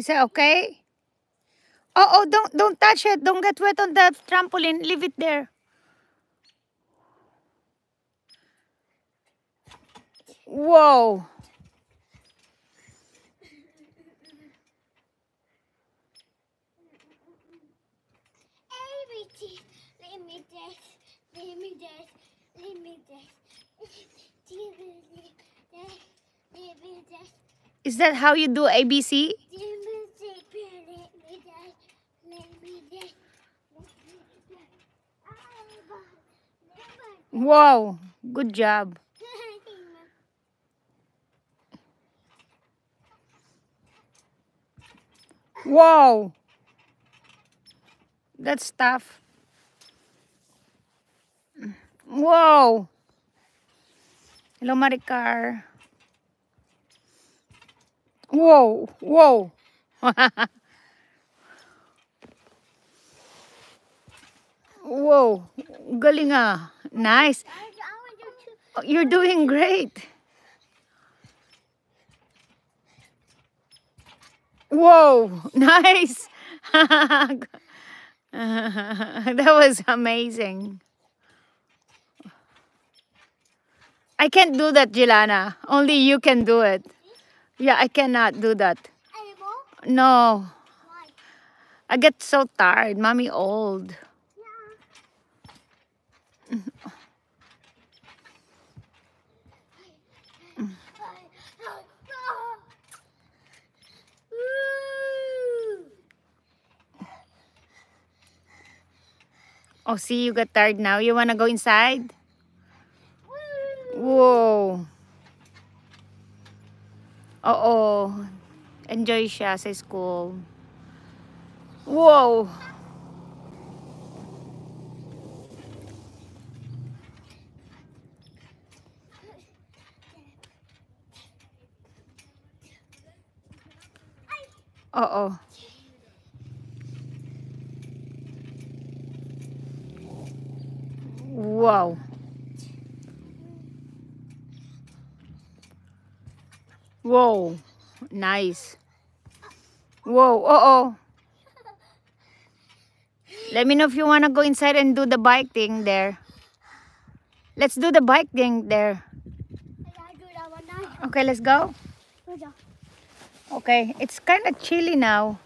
Is that okay? Oh, don't touch it. Don't get wet on the trampoline. Leave it there. Whoa. Is that how you do ABC? Wow, good job. Wow, that's tough. Whoa. Hello, Maricar. Whoa, whoa. Whoa, galing ah. Nice. Oh, you're doing great. Whoa, nice. That was amazing. I can't do that, Jelana. Only you can do it. Yeah, I cannot do that. No. I get so tired. Mommy old. Oh, see, you got tired now. You want to go inside? Whoa. Oo. Enjoy siya sa school. Whoa. Oo. Wow. Whoa. Nice. Whoa. Uh-oh. Let me know if you want to go inside and do the bike thing there. Let's do the bike thing there. Okay, let's go. Okay, it's kind of chilly now.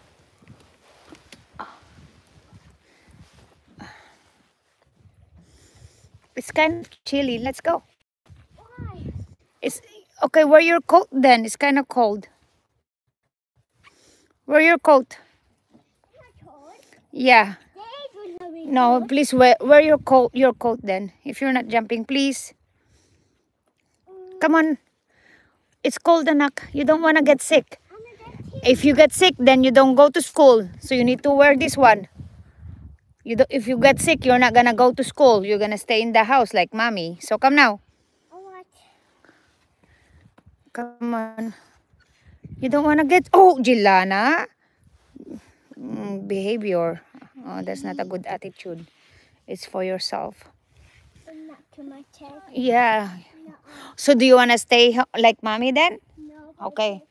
It's kind of chilly. Let's go. It's okay. Wear your coat then. It's kind of cold. Wear your coat. Yeah. No, please wear your coat then. If you're not jumping, please. Come on. It's cold, anak. You don't want to get sick. If you get sick, then you don't go to school. So you need to wear this one. If you get sick, you're not gonna go to school. You're gonna stay in the house like mommy. So come now. Come on. You don't want to get... Oh, Jelana. Behavior. Oh, that's not a good attitude. It's for yourself. Yeah. So do you want to stay like mommy then? No. Okay.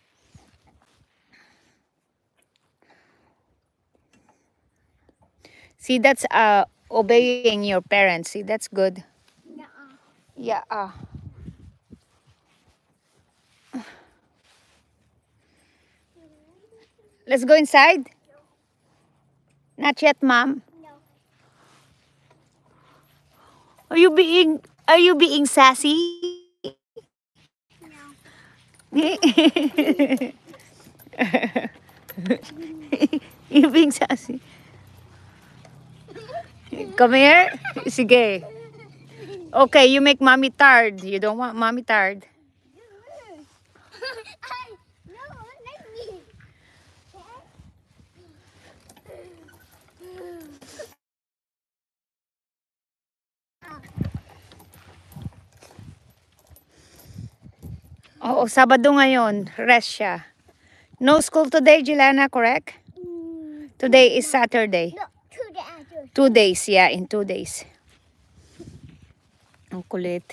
See, that's obeying your parents. See, that's good. Yeah. Let's go inside. Not yet, mom. No. Are you being sassy? No. You being sassy. Come here. Sige. Okay, you make mommy tired. You don't want mommy tired. Oo, Sabado ngayon. Rest siya. No school today, Jelana, correct? Today is Saturday. No, 2 days. 2 days, yeah, in 2 days. Ang kulit.